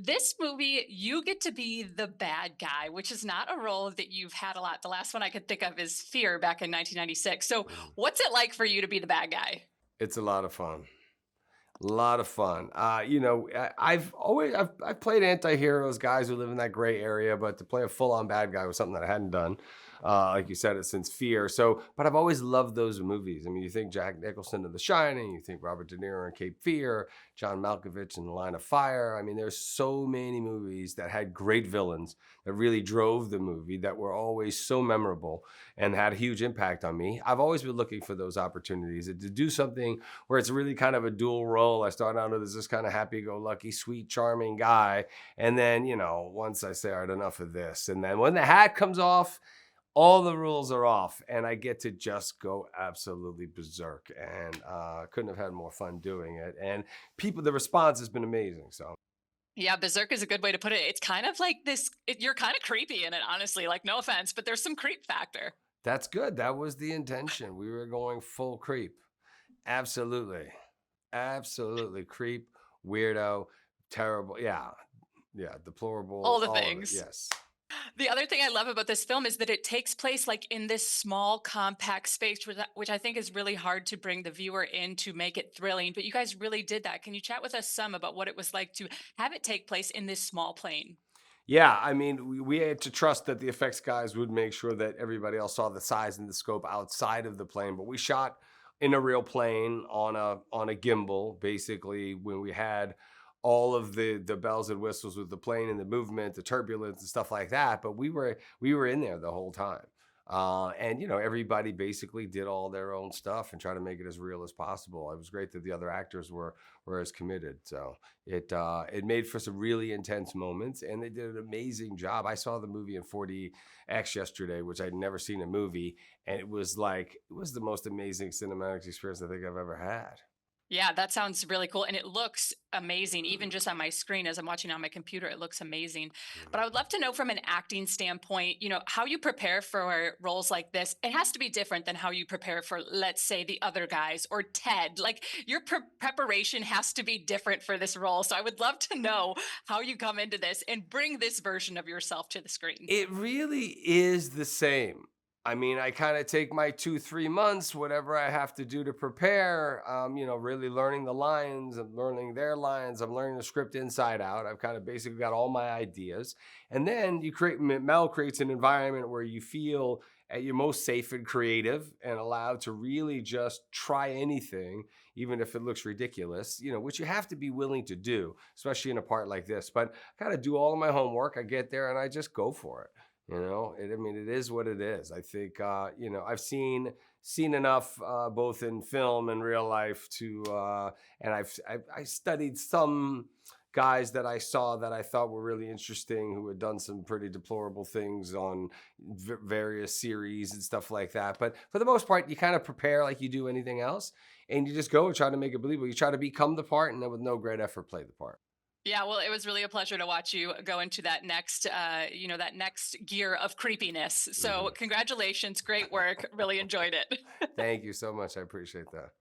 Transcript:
This movie, you get to be the bad guy, which is not a role that you've had a lot. The last one I could think of is Fear back in 1996. So, Mm. what's it like for you to be the bad guy? It's a lot of fun. Lot of fun. I've played anti-heroes, guys who live in that gray area, but to play a full-on bad guy was something that I hadn't done. Like you said, it since Fear. So, but I've always loved those movies. I mean, you think Jack Nicholson in The Shining, you think Robert De Niro in Cape Fear, John Malkovich in The Line of Fire. I mean, there's so many movies that had great villains that really drove the movie that were always so memorable and had a huge impact on me. I've always been looking for those opportunities to do something where it's really kind of a dual role. I start out as this kind of happy-go-lucky, sweet, charming guy, and then once I say, "All right, enough of this," and then when the hat comes off, all the rules are off, and I get to just go absolutely berserk. And couldn't have had more fun doing it. And the response has been amazing. So Yeah, berserk is a good way to put it. It's kind of like you're kind of creepy in it, honestly. Like, no offense, but there's some creep factor. that's good. That was the intention. We were going full creep. Absolutely, absolutely creep, weirdo, terrible. Yeah, yeah, deplorable, All the all of it, things. yes. The other thing I love about this film is that it takes place like in this small, compact space, which I think is really hard to bring the viewer in to make it thrilling. But you guys really did that. Can you chat with us some about what it was like to have it take place in this small plane? Yeah, I mean, we had to trust that the effects guys would make sure that everybody else saw the size and the scope outside of the plane, but we shot in a real plane on a gimbal, basically, when we had all of the bells and whistles with the plane and the movement, the turbulence and stuff like that. But we were in there the whole time. And everybody basically did all their own stuff and try to make it as real as possible. It was great that the other actors were as committed. So it made for some really intense moments, and they did an amazing job. I saw the movie in 40x yesterday, which I'd never seen a movie, and it was the most amazing cinematic experience I think I've ever had. Yeah, that sounds really cool. And it looks amazing. Even just on my screen as I'm watching on my computer, it looks amazing. But I would love to know from an acting standpoint, how you prepare for roles like this. It has to be different than how you prepare for, let's say, the other guys or Ted. Like your preparation has to be different for this role. So I would love to know how you come into this and bring this version of yourself to the screen. It really is the same. I mean, I kind of take my 2, 3 months, whatever I have to do to prepare, really learning the lines and learning their lines. I'm learning the script inside out. I've kind of basically got all my ideas. And then Mel creates an environment where you feel at your most safe and creative and allowed to really just try anything, even if it looks ridiculous, which you have to be willing to do, especially in a part like this. But I kind of do all of my homework. I get there and I just go for it. I mean, it is what it is. I think, I've seen enough, both in film and real life and I studied some guys that I saw that I thought were really interesting who had done some pretty deplorable things on various series and stuff like that. But for the most part, you kind of prepare like you do anything else, and you just go and try to make it believable. You try to become the part, and then with no great effort, play the part. Yeah, well, it was really a pleasure to watch you go into that next gear of creepiness. So, Mhm. congratulations, great work. Really enjoyed it. Thank you so much. I appreciate that.